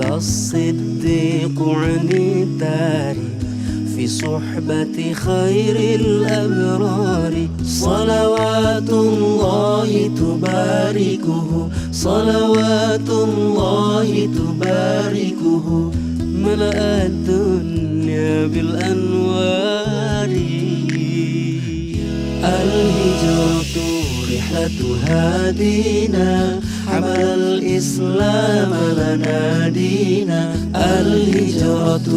الصديق عن الدار في صحبة خير الأبرار. صلوات الله تباركه، صلوات الله تباركه، ملأ الدنيا بالأنوار. الهجرة رحلة هادينا، حمل الإسلام لنا دينا. الهجرة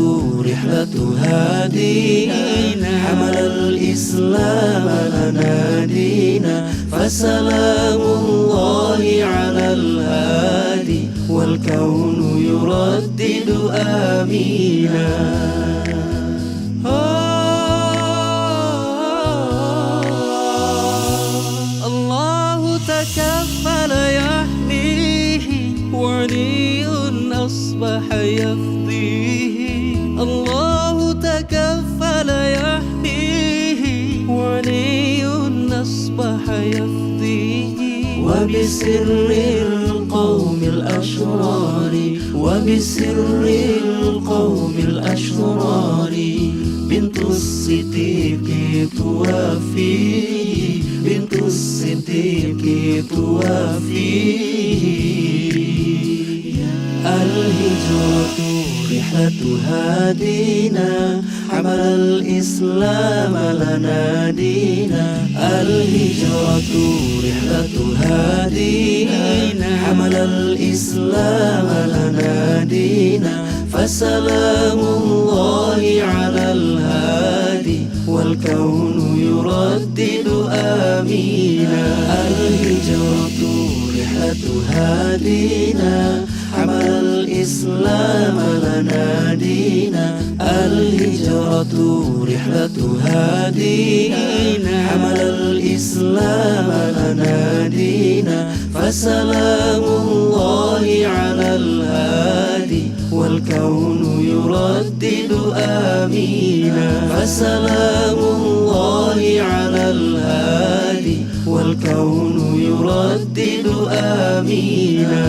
رحلة هادينا، حمل الإسلام لنا دينا. فسلام الله على الهادي، والكون يردد آمينا. الله تكفل يحميه، وعلي أصبح يفديه. الله تكفل يحميه، وعلي أصبح يفديه. وبسر القوم الأشرار، وبسر القوم الأشرار، بنت الصديق توافيه، بنت الصديق توافيه. الهجرة رحلة هادينا، حمل الإسلام لنا دينا. الهجرة رحلة هادينا، حمل الإسلام لنا دينا. فسلام الله على الهادي، والكون يردد آمينا. الهجرة رحلة هادينا، حمل الإسلام لنا دينا. الهجرة رحلة هادينا، حمل الإسلام لنا دينا. فسلام الله على الهادي، والكون يردد آمينا. فسلام الله على الهادي، والكون يردد آمينا.